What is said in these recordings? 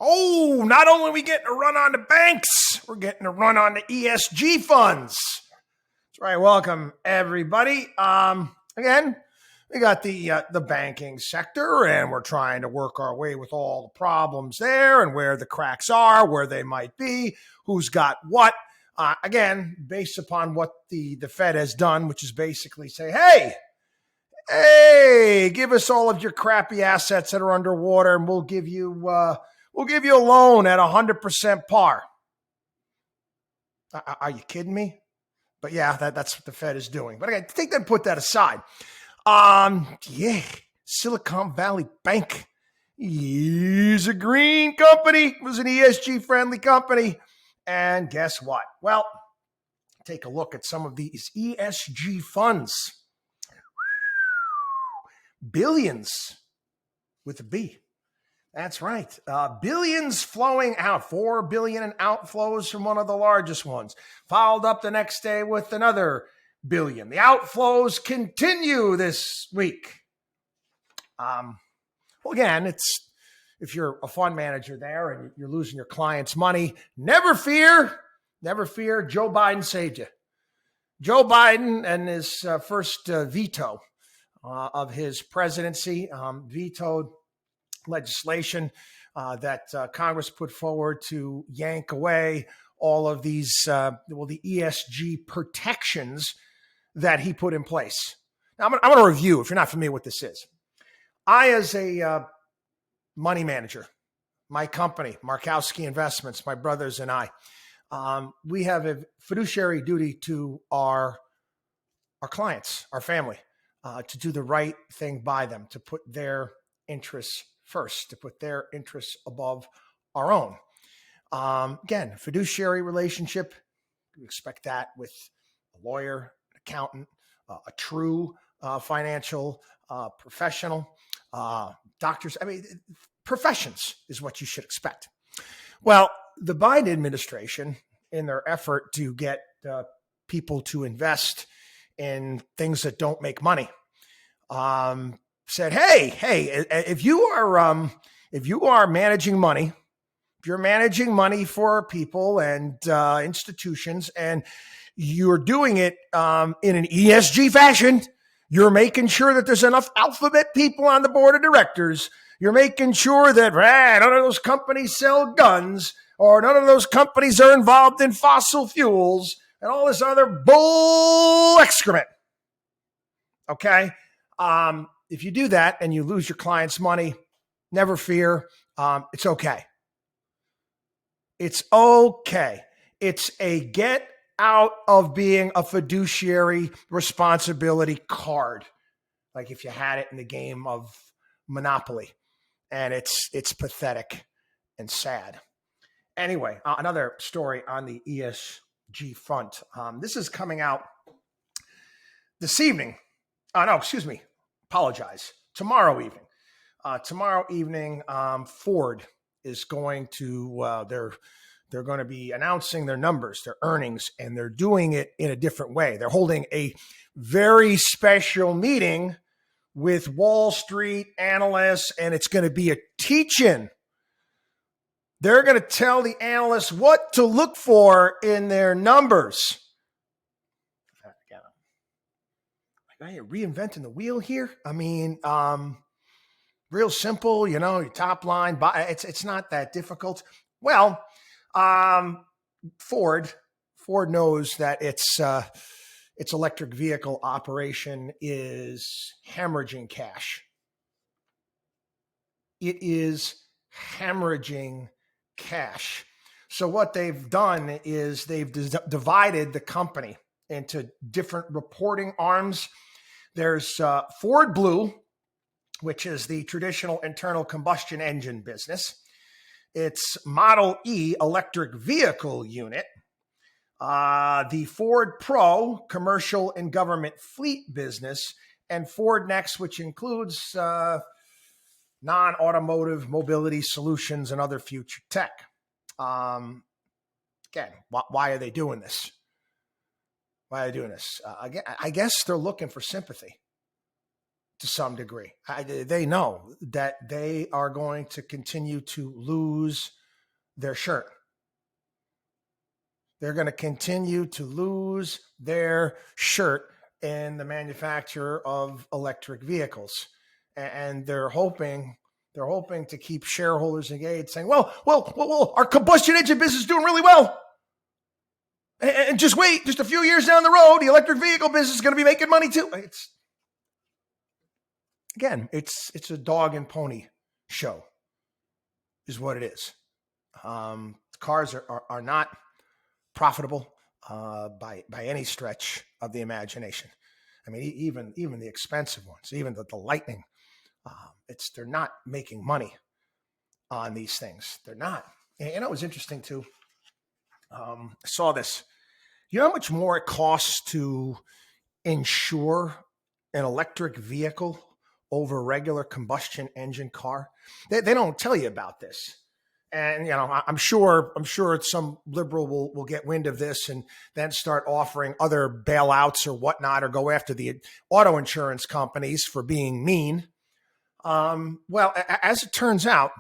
Oh, not only are we getting a run on the banks, we're getting a run on the ESG funds. That's right. Welcome, everybody. Again, we got the banking sector, and we're trying to work our way with all the problems there and where the cracks are, where they might be, who's got what. Again, based upon what the Fed has done, which is basically say, hey, give us all of your crappy assets that are underwater, and we'll give you a loan at 100% par. Are you kidding me? But yeah, that's what the Fed is doing. But again, take that and put that aside. Silicon Valley Bank is a green company. It was an ESG friendly company. And guess what? Well, take a look at some of these ESG funds. Billions with a B. That's right. Billions flowing out. 4 billion in outflows from one of the largest ones. Followed up the next day with another billion. The outflows continue this week. Well, again, if you're a fund manager there and you're losing your clients' money, never fear. Joe Biden saved you. Joe Biden and his first veto of his presidency vetoed legislation that Congress put forward to yank away all of these, the ESG protections that he put in place. Now, I'm going to review, if you're not familiar with what this is. I, as a money manager, my company, Markowski Investments, my brothers and I, we have a fiduciary duty to our clients, our family, to do the right thing by them, to put their interests first, to put their interests above our own. Again, fiduciary relationship, you expect that with a lawyer, an accountant, a true financial professional, doctors. I mean, professions is what you should expect. Well, the Biden administration, in their effort to get people to invest in things that don't make money, said, hey, if you are managing money, if you're managing money for people and institutions, and you're doing it in an ESG fashion, you're making sure that there's enough alphabet people on the board of directors. You're making sure that none of those companies sell guns, or none of those companies are involved in fossil fuels and all this other bull excrement. Okay? If you do that and you lose your client's money, never fear. It's okay. It's okay. It's a get out of being a fiduciary responsibility card, like if you had it in the game of Monopoly. And it's pathetic and sad. Anyway, another story on the ESG front. This is coming out this evening. Apologize. Tomorrow evening. Ford is going to, they're going to be announcing their numbers, their earnings, and they're doing it in a different way. They're holding a very special meeting with Wall Street analysts, and it's going to be a teach-in. They're going to tell the analysts what to look for in their numbers. Are you reinventing the wheel here? I mean, real simple, your top line. It's not that difficult. Well, Ford knows that its electric vehicle operation is hemorrhaging cash. It is hemorrhaging cash. So what they've done is they've divided the company into different reporting arms. There's Ford Blue, which is the traditional internal combustion engine business. It's Model E electric vehicle unit. The Ford Pro commercial and government fleet business, and Ford Next, which includes non-automotive mobility solutions and other future tech. Again, why are they doing this? Again, I guess they're looking for sympathy. to some degree. They know that they are going to continue to lose their shirt. They're going to continue to lose their shirt in the manufacture of electric vehicles. And they're hoping to keep shareholders engaged, saying, well, our combustion engine business is doing really well. And just wait, just a few years down the road, the electric vehicle business is going to be making money too. It's a dog and pony show is what it is. Cars are not profitable by any stretch of the imagination. I mean, even the expensive ones, even the Lightning, they're not making money on these things. They're not. And it was interesting too. I saw this. You know how much more it costs to insure an electric vehicle over a regular combustion engine car? They don't tell you about this. And, I'm sure some liberal will get wind of this and then start offering other bailouts or whatnot, or go after the auto insurance companies for being mean. Well, as it turns out,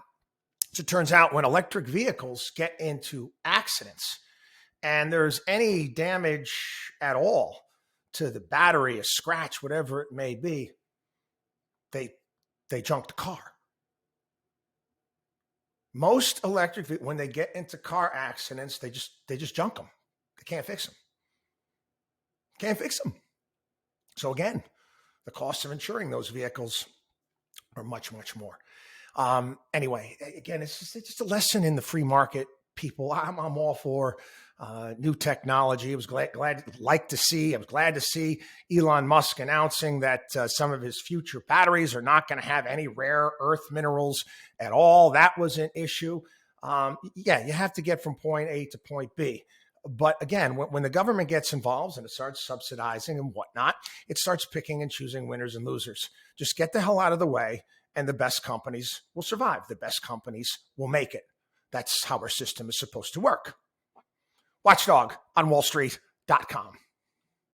when electric vehicles get into accidents and there's any damage at all to the battery, a scratch, whatever it may be, they junk the car. Most electric vehicles, when they get into car accidents, they just junk them. They can't fix them. So again, the costs of insuring those vehicles are much, much more. Anyway, again, it's just a lesson in the free market, people. I'm all for new technology. I was glad to see Elon Musk announcing that some of his future batteries are not going to have any rare earth minerals at all. That was an issue. You have to get from point A to point B. But again, when the government gets involved and it starts subsidizing and whatnot, it starts picking and choosing winners and losers. Just get the hell out of the way, and the best companies will survive. The best companies will make it. That's how our system is supposed to work. WatchDog on WallStreet.com.